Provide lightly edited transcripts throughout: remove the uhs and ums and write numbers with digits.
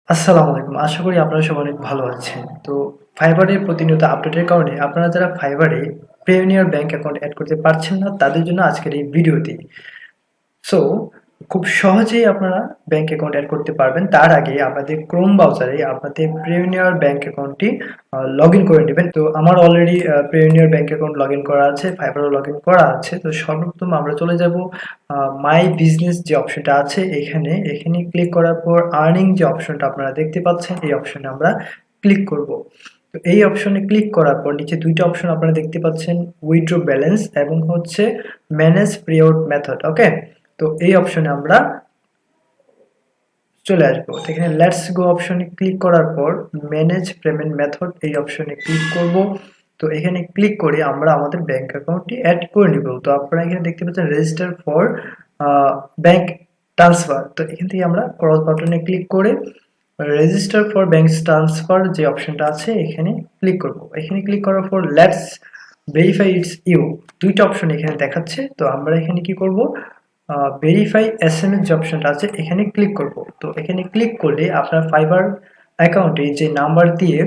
আসসালামু আলাইকুম। আশা করি আপনারা সবাই অনেক ভালো আছেন। তো ফাইবারের প্রতিনিয়ত আপডেটের কারণে আপনারা যারা ফাইবারে পেওনিয়ার ব্যাংক অ্যাকাউন্ট এড করতে পারছেন না, তাদের জন্য আজকের এই ভিডিওটি। সো খুব সহজেই আপনারা ব্যাংক অ্যাকাউন্ট এড করতে পারবেন। তার আগে আপনাদের ক্রোম ব্রাউজারে আপনাদের পেওনিয়ার ব্যাংক অ্যাকাউন্টটি লগইন করে নেবেন। তো আমার already Payoneer bank account login করা আছে, ফাইবারও লগইন করা আছে। তো সর্বপ্রথম আমরা চলে যাব মাই বিজনেস যে অপশনটা আছে এখানে ক্লিক করার পর আর্নিং যে অপশনটা আপনারা দেখতে পাচ্ছেন, এই অপশনে আমরা ক্লিক করব। তো এই অপশনে ক্লিক করার পর নিচে দুইটা অপশন আপনারা দেখতে পাচ্ছেন, উইথড্র ব্যালেন্স এবং হচ্ছে ম্যানেজ পেআউট মেথড। ওকে, তো এই অপশনে আমরা চলে আসবো। তো এখানে লেটস গো অপশনে ক্লিক করার পর ম্যানেজ পেমেন্ট মেথড এই অপশনে ক্লিক করব। তো এখানে ক্লিক করে আমরা আমাদের ব্যাংক অ্যাকাউন্টটি অ্যাড করে নিব। তো আপনারা এখানে দেখতে পাচ্ছেন রেজিস্টার ফর ব্যাংক ট্রান্সফার। তো এখান থেকে আমরা ক্রস বাটনে ক্লিক করে রেজিস্টার ফর ব্যাংক ট্রান্সফার যে অপশনটা আছে এখানে ক্লিক করব। এখানে ক্লিক করার পর লেটস ভেরিফাই ইটস ইউ দুইটা অপশন এখানে দেখাচ্ছে। তো আমরা এখানে কি করব, ভেরিফাই এসএমএস যে অপশনটা আছে এখানে ক্লিক করব। তো এখানে ক্লিক করলে আপনার ফাইবার অ্যাকাউন্টে যে নাম্বার দিয়ে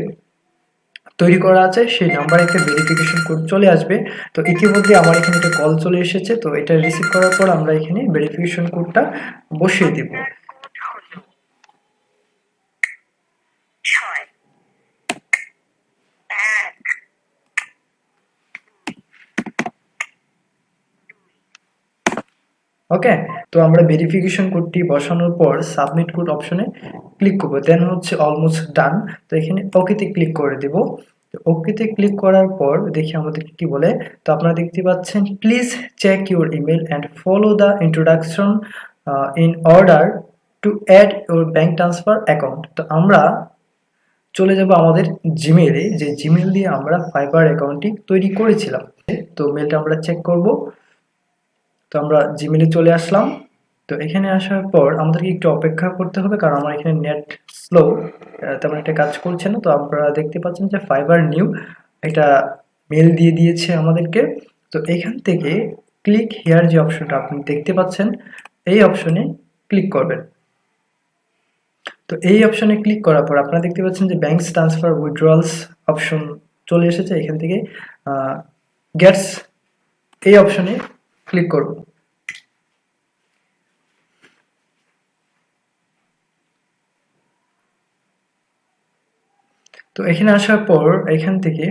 তৈরি করা আছে সেই নাম্বারে একটা ভেরিফিকেশন কোড চলে আসবে। তো ইতিমধ্যে আমার এখানে একটা কল চলে এসেছে। তো এটা রিসিভ করার পর আমরা এখানে ভেরিফিকেশন কোডটা বসিয়ে দিব। ওকে, তো আমরা ভেরিফিকেশন কোডটি বসানোর পর সাবমিট কোড অপশনে ক্লিক করব, দেন হচ্ছে অলমোস্ট ডান। তো এখানে ওকেতে ক্লিক করে দেব। তো ওকেতে ক্লিক করার পর দেখি আমাদের কি বলে। তো আপনারা দেখতে পাচ্ছেন please check your email and follow the introduction in order to add your bank transfer account. তো আমরা চলে যাব আমাদের জিমেইলে, যে জিমেইল দিয়ে আমরা ফাইবার অ্যাকাউন্টটি তৈরি করেছিলাম। তো মেলটা আমরা চেক করব। তো আমরা জিমেইলে চলে আসলাম। তো এখানে আসার পর আমাদেরকে একটু অপেক্ষা করতে হবে, কারণ আমার এখানে নেট স্লো, তেমন একটা কাজ করছে না। তো আপনারা দেখতে পাচ্ছেন যে ফাইবার নিউ একটা মেল দিয়ে দিয়েছে আমাদেরকে। তো এখান থেকে ক্লিক হিয়ার যে অপশনটা আপনি দেখতে পাচ্ছেন, এই অপশনে ক্লিক করবেন। তো এই অপশনে ক্লিক করার পর আপনারা দেখতে পাচ্ছেন যে ব্যাংক ট্রান্সফার উইথড্রয়ালস অপশন চলে এসেছে। এখান থেকে গেটস এই অপশনে ক্লিক করব। তো এখানে আসার পর এখান থেকে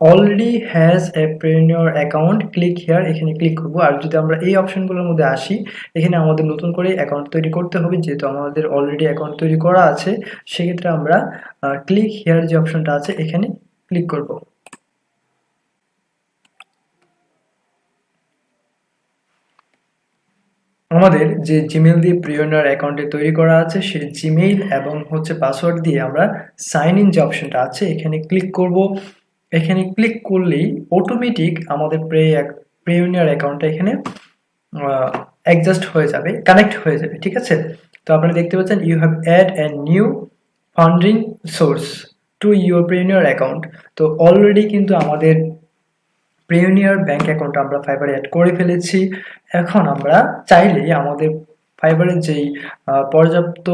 already has a Payoneer account click here এখানে ক্লিক করব। আর যদি আমরা এই অপশনগুলোর মধ্যে আসি, এখানে আমাদের নতুন করে অ্যাকাউন্ট তৈরি করতে হবে, যেহেতু আমাদের অলরেডি অ্যাকাউন্ট তৈরি করা আছে। সেক্ষেত্রে আমরা ক্লিক হিয়ার যে অপশনটা আছে এখানে ক্লিক করব। আমাদের যে জিমেইল দিয়ে পেওনিয়ার অ্যাকাউন্টে তৈরি করা আছে সেই জিমেইল এবং হচ্ছে পাসওয়ার্ড দিয়ে আমরা সাইন ইন যে অপশনটা আছে এখানে ক্লিক করব। এখানে ক্লিক করলেই অটোমেটিক আমাদের পেওনিয়ার অ্যাকাউন্টটা এখানে অ্যাডজাস্ট হয়ে যাবে, কানেক্ট হয়ে যাবে। ঠিক আছে, তো আপনারা দেখতে পাচ্ছেন you have add a new funding source to your Payoneer account. তো অলরেডি কিন্তু আমাদের পেওনিয়ার ব্যাংক অ্যাকাউন্ট আমরা ফাইবারে অ্যাড করে ফেলেছি। এখন আমরা চাইলেই আমাদের ফাইবারের যেই পর্যাপ্ত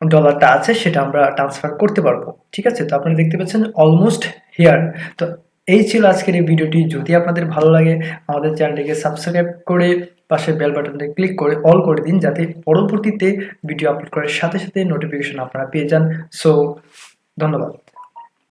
ডলারটা আছে সেটা আমরা ট্রান্সফার করতে পারবো। ঠিক আছে, তো আপনারা দেখতে পাচ্ছেন অলমোস্ট হিয়ার। তো এই ছিল আজকের এই ভিডিওটি। যদি আপনাদের ভালো লাগে আমাদের চ্যানেলটিকে সাবস্ক্রাইব করে পাশে বেল বাটনটি ক্লিক করে অল করে দিন, যাতে পরবর্তীতে ভিডিও আপলোড করার সাথে সাথে নোটিফিকেশন আপনারা পেয়ে যান। সো ধন্যবাদ।